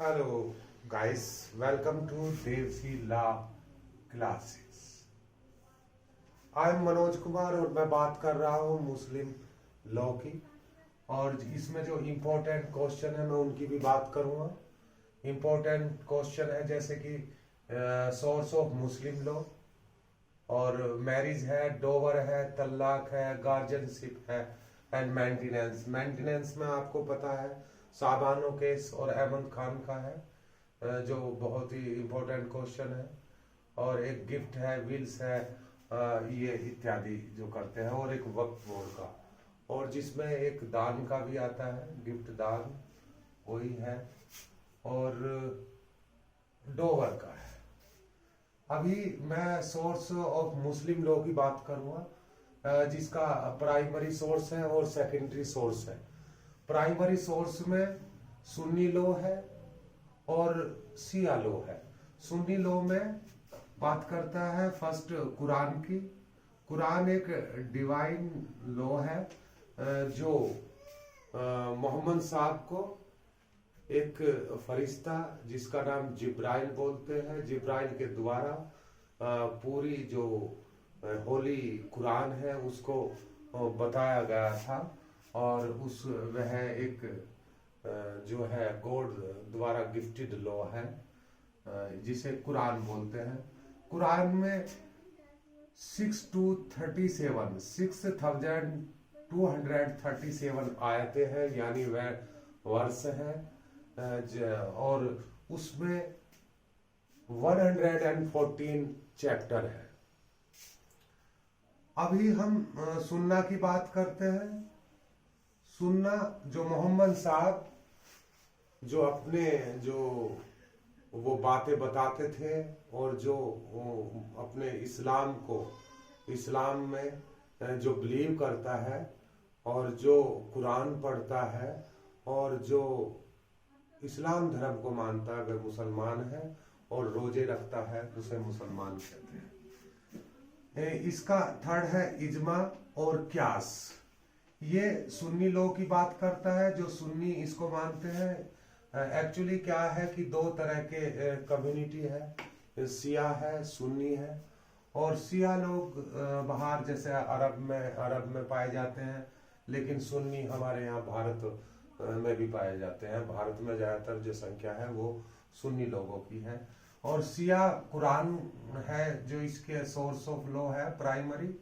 Hello, guys. Welcome to Devsi Law Classes. I am Manoj Kumar और मैं बात कर रहा हूँ मुस्लिम लॉ की। और इसमें जो इम्पोर्टेंट क्वेश्चन है मैं उनकी भी बात करूँगा। इम्पोर्टेंट क्वेश्चन है जैसे कि सोर्स ऑफ मुस्लिम लॉ, और मैरिज है, डोवर है, तलाक है, गार्जियनशिप है एंड मेंटेनेंस। मेंटेनेंस में आपको पता है साबानो केस और अहमद खान का है, जो बहुत ही इम्पोर्टेंट क्वेश्चन है। और एक गिफ्ट है, विल्स है, ये इत्यादि जो करते हैं, और एक वक्फ बोर्ड का, और जिसमें एक दान का भी आता है, गिफ्ट दान वही है, और डोवर का है। अभी मैं सोर्स ऑफ मुस्लिम लॉ की बात करूंगा, जिसका प्राइमरी सोर्स है और सेकेंडरी सोर्स है। प्राइमरी सोर्स में सुन्नी लॉ है और शिया लॉ है। सुन्नी लॉ में बात करता है फर्स्ट कुरान की। कुरान एक डिवाइन लॉ है, जो मोहम्मद साहब को एक फरिश्ता जिसका नाम जिब्राइल बोलते हैं, जिब्राइल के द्वारा पूरी जो होली कुरान है उसको बताया गया था। और उस वह एक जो है गॉड द्वारा गिफ्टेड लॉ है, जिसे कुरान बोलते हैं। कुरान में 6237 आयतें हैं, यानी वह वर्ष है, और उसमें 114 चैप्टर है। अभी हम सुन्ना की बात करते हैं। सुन्ना जो मोहम्मद साहब जो अपने जो वो बातें बताते थे, और जो अपने इस्लाम में जो बिलीव करता है, और जो कुरान पढ़ता है, और जो इस्लाम धर्म को मानता है वह मुसलमान है, और रोजे रखता है उसे मुसलमान कहते हैं। इसका थर्ड है इजमा और क्यास। ये सुन्नी लॉ की बात करता है, जो सुन्नी इसको मानते हैं। एक्चुअली क्या है कि दो तरह के कम्युनिटी है, शिया है, सुन्नी है। और शिया लोग बाहर जैसे अरब में पाए जाते हैं, लेकिन सुन्नी हमारे यहाँ भारत में भी पाए जाते हैं। भारत में ज्यादातर जो संख्या है वो सुन्नी लोगों की है। और शिया कुरान है जो इसके सोर्स ऑफ लॉ है प्राइमरी,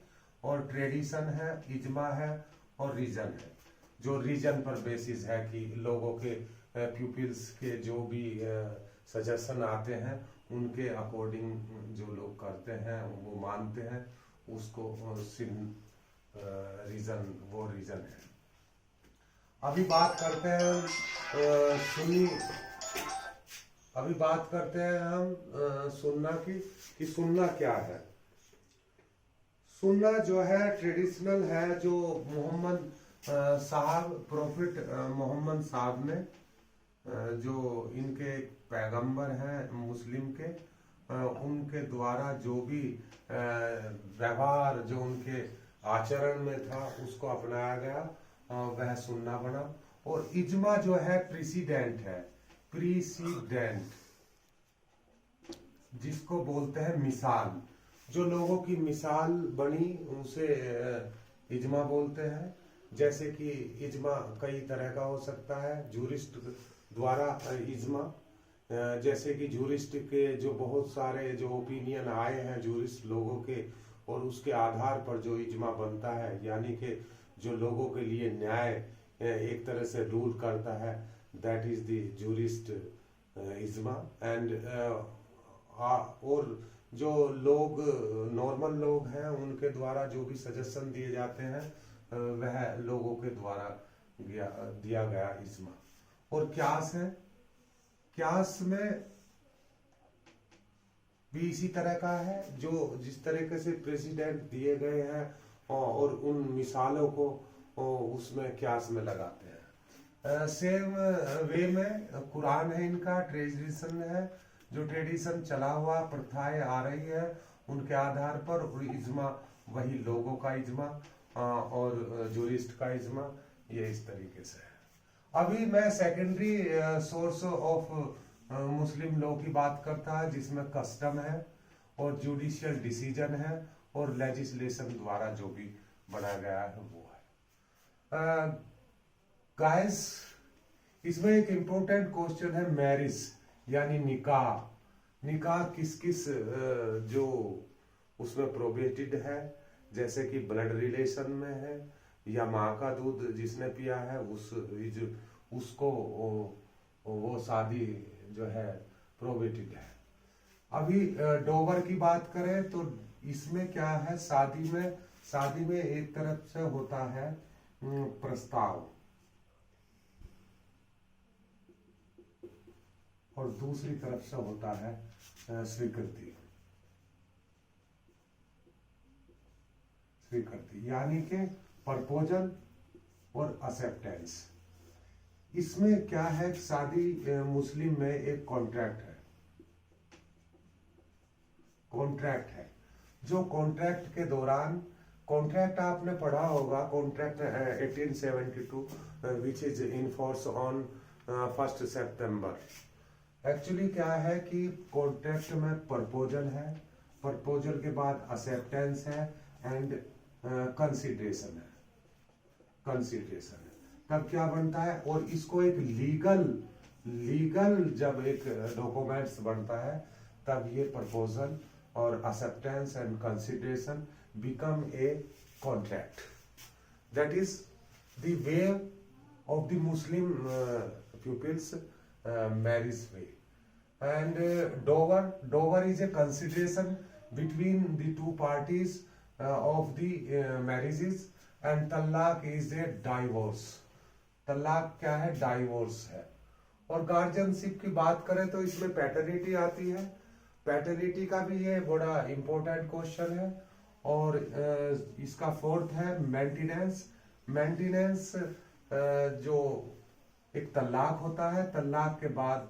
और ट्रेडिशन है, इजमा है, और रीजन है, जो रीजन पर बेसिस है कि लोगों के प्यूपिल्स के जो भी सजेशन आते हैं उनके अकॉर्डिंग जो लोग करते हैं वो मानते हैं उसको। रीजन वो रीजन है। अभी बात करते हैं हम सुन्ना की, कि सुन्ना क्या है। सुन्ना जो है ट्रेडिशनल है, जो मोहम्मद साहब, प्रोफेट मोहम्मद साहब ने, जो इनके पैगंबर हैं मुस्लिम के, उनके द्वारा जो भी व्यवहार जो उनके आचरण में था उसको अपनाया गया, वह सुन्ना बना। और इजमा जो है प्रेसिडेंट है, प्रेसिडेंट जिसको बोलते हैं मिसाल, जो लोगों की मिसाल बनी उनसे इजमा बोलते हैं। जैसे कि इजमा कई तरह का हो सकता है, जूरिस्ट द्वारा इजमा, जैसे कि जूरिस्ट के जो बहुत सारे जो ओपिनियन आए हैं जूरिस्ट लोगों के, और उसके आधार पर जो इजमा बनता है, यानी कि जो लोगों के लिए न्याय एक तरह से रूल करता है, दैट इज द जूरिस्ट इजमा। एंड और जो लोग नॉर्मल लोग हैं उनके द्वारा जो भी सजेशन दिए जाते हैं वह लोगों के द्वारा दिया गया इजमा। और क्यास है, क्यास में भी इसी तरह का है, जो जिस तरीके से प्रेसिडेंट दिए गए हैं और उन मिसालों को उसमें क्यास में लगाते हैं। सेम वे में कुरान है, इनका ट्रेडिशन है, जो ट्रेडिशन चला हुआ प्रथाएं आ रही है उनके आधार पर, और इजमा वही लोगों का इजमा और जूरिस्ट का इजमा, ये इस तरीके से है। अभी मैं secondary source of Muslim law की बात करता है, जिसमें कस्टम है और जुडिशियल डिसीजन है और लेजिस्लेशन द्वारा जो भी बनाया गया है वो है। गाइस, इसमें एक इम्पोर्टेंट क्वेश्चन है मैरिज यानी निकाह। निकाह किस किस जो उसमें प्रोहिबिटेड है, जैसे कि ब्लड रिलेशन में है या माँ का दूध जिसने पिया है उसको वो शादी जो है प्रोहिबिटेड है। अभी डोवर की बात करें तो इसमें क्या है, शादी में एक तरफ से होता है प्रस्ताव और दूसरी तरफ से होता है स्वीकृति। यानी कि प्रपोजल और एक्सेप्टेंस। इसमें क्या है, शादी मुस्लिम में एक कॉन्ट्रैक्ट है जो कॉन्ट्रैक्ट के दौरान, कॉन्ट्रैक्ट आपने पढ़ा होगा, contract 1872 which is in force on 1 September. Actually क्या है कि कॉन्ट्रैक्ट में प्रपोजल है, प्रपोजल के बाद एक्सेप्टेंस है एंड कंसीडरेशन है। तब क्या बनता है, और इसको एक लीगल जब एक डॉक्यूमेंट्स बनता है तब ये प्रपोजल और acceptance and consideration become a contract. That is the way of the Muslim peoples marriage way. And dower is a consideration between the two parties of the marriages, and तलाक is a divorce। तलाक क्या है, divorce है। और guardianship की बात करें तो इसमें पैटर्निटी आती है। पैटर्निटी का भी ये बड़ा इंपॉर्टेंट क्वेश्चन है। और इसका फोर्थ है मेंटेनेंस। जो एक तलाक होता है, तलाक के बाद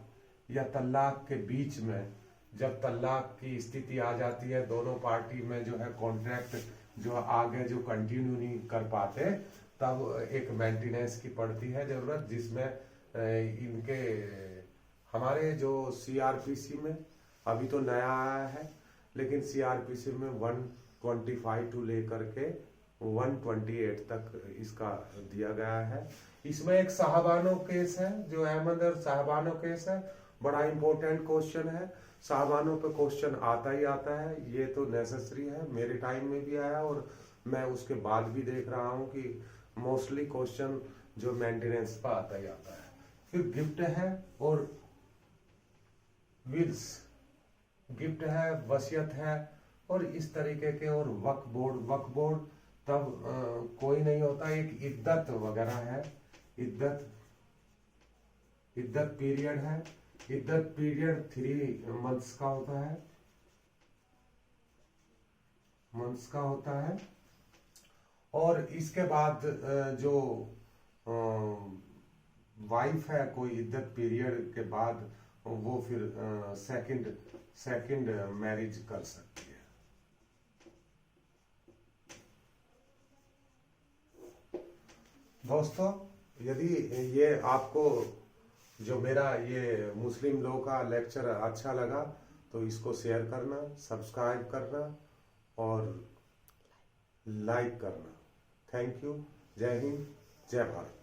या तलाक के बीच में जब तलाक की स्थिति आ जाती है, दोनों पार्टी में जो है कॉन्ट्रैक्ट जो आगे जो कंटिन्यू नहीं कर पाते, तब एक मेंटेनेंस की पड़ती है जरूरत, जिसमें इनके हमारे जो सीआरपीसी में अभी तो नया आया है, लेकिन सीआरपीसी में 125 टू लेकर के 128 तक इसका दिया गया है। इसमें एक साहबानो केस है, जो अहमद और साहबानो केस है, बड़ा इंपॉर्टेंट क्वेश्चन है। साहबानों पे क्वेश्चन आता ही आता है, ये तो नेसेसरी है, मेरे टाइम में भी आया और मैं उसके बाद भी देख रहा हूँ कि मोस्टली क्वेश्चन जो मेंटेनेंस पर आता ही आता है। फिर गिफ्ट है और विल्स, गिफ्ट है, वसीयत है और इस तरीके के, और वक्फ बोर्ड तब कोई नहीं होता, एक इद्दत वगैरह है, इद्दत पीरियड है। इद्दत पीरियड 3 मंथ्स का होता है। और इसके बाद जो वाइफ है, कोई इद्दत पीरियड के बाद वो फिर सेकंड मैरिज कर सकती है। दोस्तों, यदि ये आपको जो मेरा ये मुस्लिम लॉ का लेक्चर अच्छा लगा तो इसको शेयर करना, सब्सक्राइब करना और लाइक करना। Thank you. जय हिंद, जय भारत।